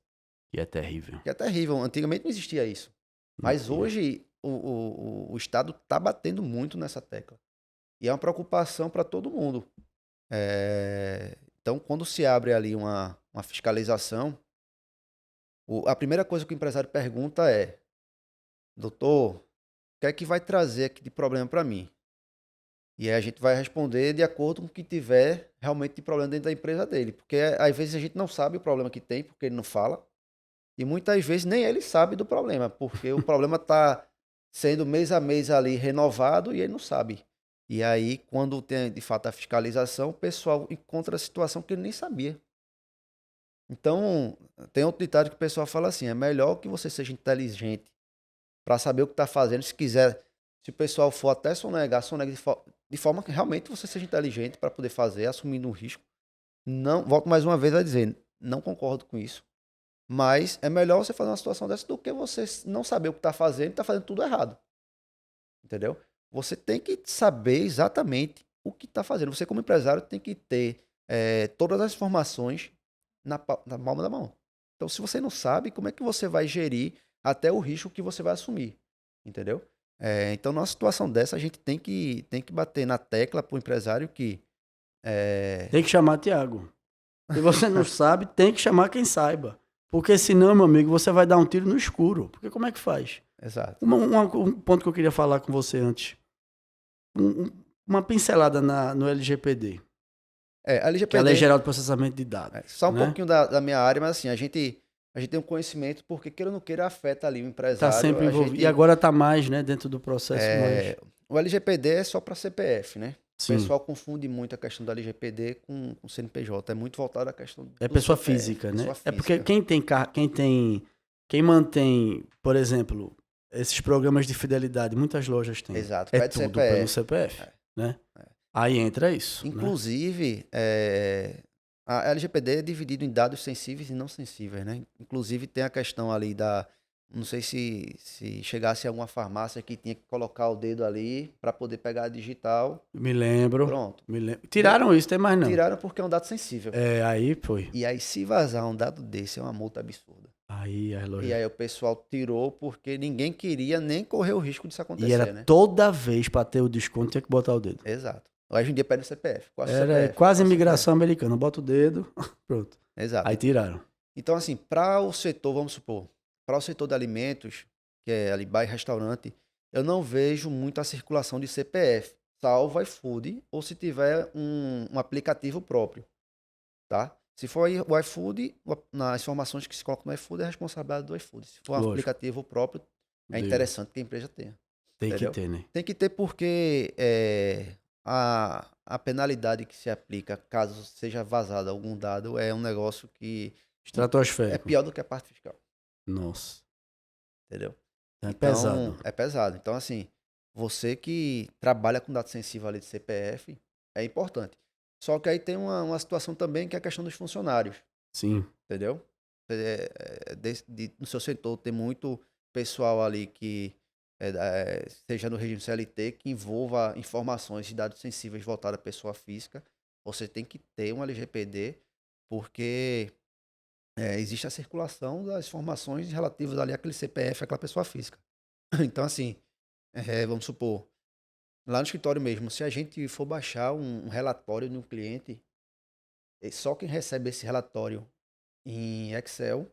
Que é terrível. Que é terrível. Antigamente não existia isso. Mas hoje o Estado está batendo muito nessa tecla. E é uma preocupação para todo mundo. Então, quando se abre ali uma fiscalização, a primeira coisa que o empresário pergunta é: doutor, o que é que vai trazer aqui de problema para mim? E aí a gente vai responder de acordo com o que tiver realmente de problema dentro da empresa dele. Porque às vezes a gente não sabe o problema que tem, porque ele não fala. E muitas vezes nem ele sabe do problema, porque o problema está sendo mês a mês ali renovado e ele não sabe. E aí, quando tem de fato a fiscalização, o pessoal encontra a situação que ele nem sabia. Então, tem outro ditado que o pessoal fala assim: é melhor que você seja inteligente para saber o que está fazendo. Se quiser, se o pessoal for até sonegar de forma que realmente você seja inteligente para poder fazer, assumindo um risco. Não, volto mais uma vez a dizer, não concordo com isso. Mas é melhor você fazer uma situação dessa do que você não saber o que está fazendo e está fazendo tudo errado. Entendeu? Você tem que saber exatamente o que está fazendo. Você, como empresário, tem que ter todas as informações na palma da mão. Então, se você não sabe, como é que você vai gerir até o risco que você vai assumir? Entendeu? Então, numa situação dessa, a gente tem que bater na tecla para o empresário que... Tem que chamar Tiago. Se você não sabe, tem que chamar quem saiba. Porque senão, meu amigo, você vai dar um tiro no escuro. Porque como é que faz? Exato. Um ponto que eu queria falar com você antes. Uma pincelada no LGPD. A LGPD... Que é a Lei Geral de Processamento de Dados. Só um pouquinho da minha área, mas assim, a gente tem um conhecimento porque, queira ou não queira, afeta ali o empresário. Está sempre envolvido. E agora está mais, né, dentro do processo. O LGPD é só para CPF, né? Sim. O pessoal confunde muito a questão do LGPD com CNPJ. É muito voltado à questão É pessoa CPF, física, né? pessoa física. É porque quem mantém, por exemplo, esses programas de fidelidade, muitas lojas têm. Exato, É pede tudo CPF. pelo CPF, né? Aí entra isso. Inclusive, a LGPD é dividido em dados sensíveis e não sensíveis, né? Inclusive tem a questão ali da... Não sei se chegasse a alguma farmácia que tinha que colocar o dedo ali para poder pegar a digital. Me lembro. Pronto. Tiraram isso, tem mais não. Tiraram porque é um dado sensível. Aí foi. E aí, se vazar um dado desse, é uma multa absurda. Aí a loja... E aí o pessoal tirou porque ninguém queria nem correr o risco disso acontecer, E era né? toda vez para ter o desconto, tinha que botar o dedo. Exato. Hoje em dia pede o CPF. Era quase imigração americana. Bota o dedo, pronto. Exato. Aí tiraram. Então, assim, para o setor, vamos supor, para o setor de alimentos, que é ali bar e restaurante, eu não vejo muito a circulação de CPF, salvo iFood, ou se tiver um aplicativo próprio, tá? Se for o iFood, nas informações que se colocam no iFood, é a responsabilidade do iFood. Se for um aplicativo próprio, é interessante que a empresa tenha. Tem Entendeu? que ter, né? Tem que ter porque a penalidade que se aplica caso seja vazado algum dado é um negócio que estratosférico. É pior do que a parte fiscal. Nossa. Entendeu? É então, pesado. É pesado. Então, assim, você que trabalha com dado sensível ali de CPF, é importante. Só que aí tem uma situação também que é a questão dos funcionários. Sim. Entendeu? No seu setor tem muito pessoal ali que seja no regime CLT, que envolva informações de dados sensíveis voltados à pessoa física. Você tem que ter um LGPD, porque existe a circulação das informações relativas ali àquele CPF, àquela pessoa física. Então, assim, vamos supor, lá no escritório mesmo, se a gente for baixar um relatório de um cliente, só quem recebe esse relatório em Excel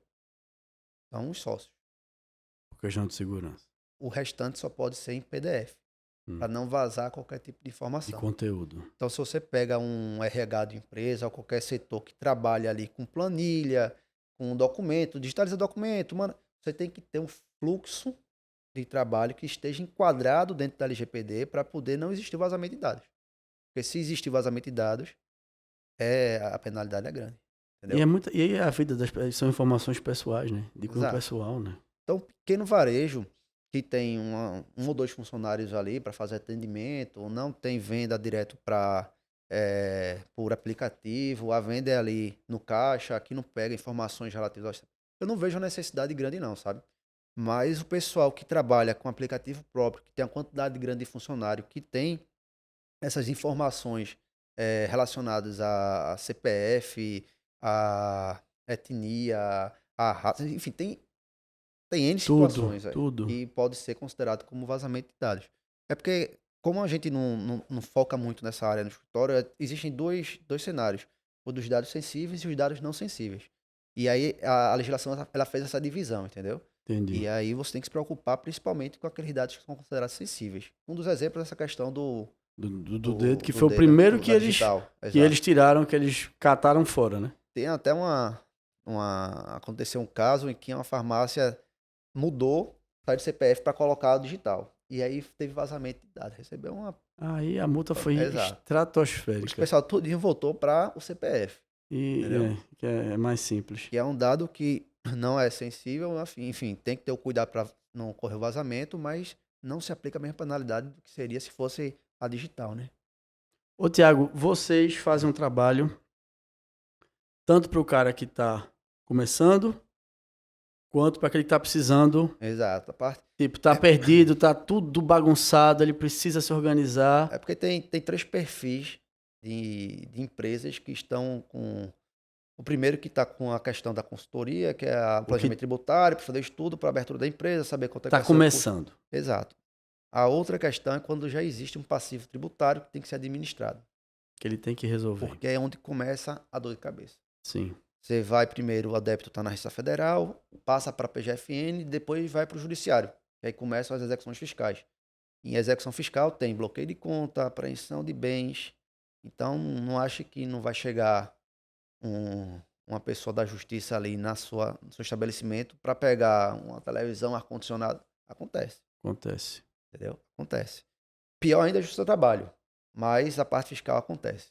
são os sócios. Por questão de segurança. O restante só pode ser em PDF, para não vazar qualquer tipo de informação. De conteúdo. Então, se você pega um RH de empresa ou qualquer setor que trabalha ali com planilha, com documento, digitaliza documento, mano, você tem que ter um fluxo de trabalho que esteja enquadrado dentro da LGPD para poder não existir vazamento de dados. Porque se existir vazamento de dados, a penalidade é grande. Entendeu? E a vida são informações pessoais, né? De cunho pessoal, né? Então, pequeno varejo que tem um ou dois funcionários ali para fazer atendimento, ou não tem venda direto por aplicativo, a venda é ali no caixa, aqui não pega informações relativas. Eu não vejo a necessidade grande não, sabe? Mas o pessoal que trabalha com aplicativo próprio, que tem uma quantidade grande de funcionário, que tem essas informações relacionadas a CPF, a etnia, a raça, enfim, tem N situações que pode ser considerado como vazamento de dados. É porque, como a gente não foca muito nessa área no escritório, existem dois cenários. O dos dados sensíveis e os dados não sensíveis. E aí a legislação ela fez essa divisão, entendeu? Entendi. E aí você tem que se preocupar principalmente com aqueles dados que são considerados sensíveis. Um dos exemplos é essa questão do dedo, que foi o primeiro que eles tiraram, que eles cataram fora, né? Tem até aconteceu um caso em que uma farmácia mudou, saiu do CPF para colocar o digital. E aí teve vazamento de dados. Recebeu uma... Aí a multa foi estratosférica. O pessoal tudinho voltou para o CPF. Que é mais simples. Que é um dado que não é sensível, enfim, tem que ter o cuidado para não ocorrer o vazamento, mas não se aplica a mesma penalidade do que seria se fosse a digital, né? Ô, Tiago, vocês fazem um trabalho tanto para o cara que está começando, quanto para aquele que está precisando. Exato. A parte... Tipo, tá perdido, tá tudo bagunçado, ele precisa se organizar. É porque tem 3 perfis de empresas que estão com... O primeiro que está com a questão da consultoria, que é o planejamento tributário, para fazer estudo para a abertura da empresa, saber quanto é que vai ser o custo. Está começando. Exato. A outra questão é quando já existe um passivo tributário que tem que ser administrado. Que ele tem que resolver. Porque é onde começa a dor de cabeça. Sim. Você vai primeiro, o adepto está na Receita Federal, passa para a PGFN, depois vai para o Judiciário. E aí começam as execuções fiscais. Em execução fiscal tem bloqueio de conta, apreensão de bens. Então, não ache que não vai chegar uma pessoa da justiça ali no seu estabelecimento para pegar uma televisão, ar-condicionado. Acontece. Acontece. Entendeu? Acontece. Pior ainda é o seu trabalho, mas a parte fiscal acontece.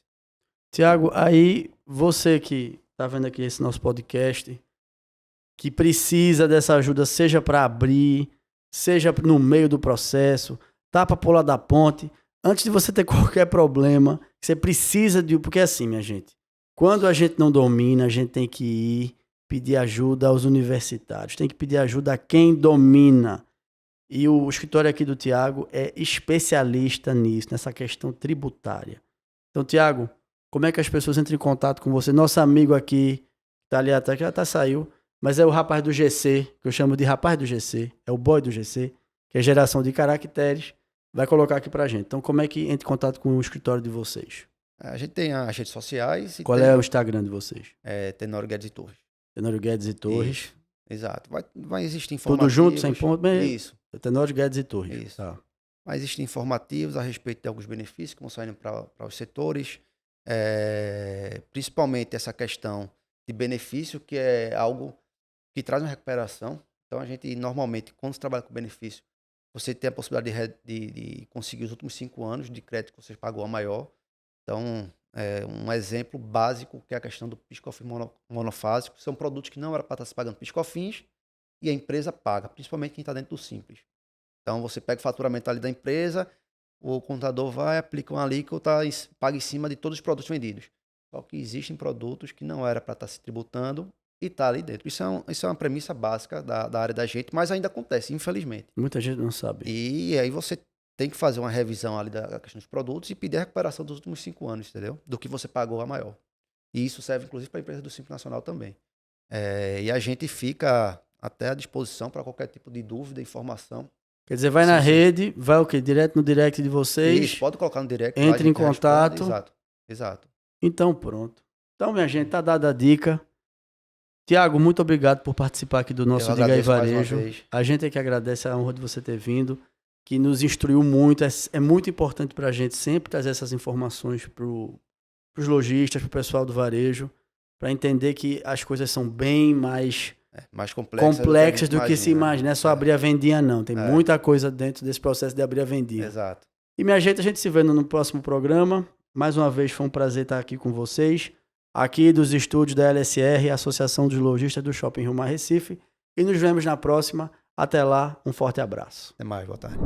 Tiago, aí você que está vendo aqui esse nosso podcast, que precisa dessa ajuda, seja para abrir, seja no meio do processo, tá para pular da ponte, antes de você ter qualquer problema, você precisa de... Porque assim, minha gente, quando a gente não domina, a gente tem que ir pedir ajuda aos universitários, tem que pedir ajuda a quem domina. E o escritório aqui do Tiago é especialista nisso, nessa questão tributária. Então, Tiago, como é que as pessoas entram em contato com você? Nosso amigo aqui, que tá ali atrás, que já até saiu, mas é o rapaz do GC, que eu chamo de rapaz do GC, é o boy do GC, que é geração de caracteres, vai colocar aqui pra gente. Então, como é que entra em contato com o escritório de vocês? A gente tem as redes sociais. Qual é o Instagram de vocês? É Tenório Guedes e Torres. Tenório Guedes e Torres. Isso. Exato. Vai existir informativos. Tudo junto, sem ponto? Isso. Tenório Guedes e Torres. Isso. Tá. Vai existir informativos a respeito de alguns benefícios que vão saindo para os setores. Principalmente essa questão de benefício, que é algo que traz uma recuperação. Então, a gente, normalmente, quando você trabalha com benefício, você tem a possibilidade de conseguir os últimos 5 anos de crédito que você pagou a maior. Então, um exemplo básico que é a questão do PIS/COFINS monofásico. São produtos que não era para estar se pagando PIS/COFINS e a empresa paga, principalmente quem está dentro do Simples. Então, você pega o faturamento ali da empresa, o contador vai, aplica uma alíquota, paga em cima de todos os produtos vendidos. Só que existem produtos que não era para estar se tributando e está ali dentro. Isso é uma premissa básica da área da gente, mas ainda acontece, infelizmente. Muita gente não sabe. E aí você tem que fazer uma revisão ali da questão dos produtos e pedir a recuperação dos últimos 5 anos, entendeu? Do que você pagou a maior. E isso serve, inclusive, para a empresa do Simples Nacional também. E a gente fica até à disposição para qualquer tipo de dúvida, informação. Quer dizer, vai na rede, vai o quê? Direto no direct de vocês. Isso, pode colocar no direct. Entre em contato. Exato. Então, pronto. Então, minha gente, tá dada a dica. Tiago, muito obrigado por participar aqui do nosso Diga aí Varejo. A gente é que agradece a honra de você ter vindo, que nos instruiu muito. É muito importante para a gente sempre trazer essas informações para os lojistas, para o pessoal do varejo, para entender que as coisas são bem mais complexas do que se imagina. Não é só abrir a vendinha, não. Tem muita coisa dentro desse processo de abrir a vendinha. Exato. E, minha gente, a gente se vê no próximo programa. Mais uma vez, foi um prazer estar aqui com vocês. Aqui dos estúdios da LSR, Associação dos Lojistas do Shopping Rio Mar Recife. E nos vemos na próxima. Até lá, um forte abraço. Até mais, boa tarde.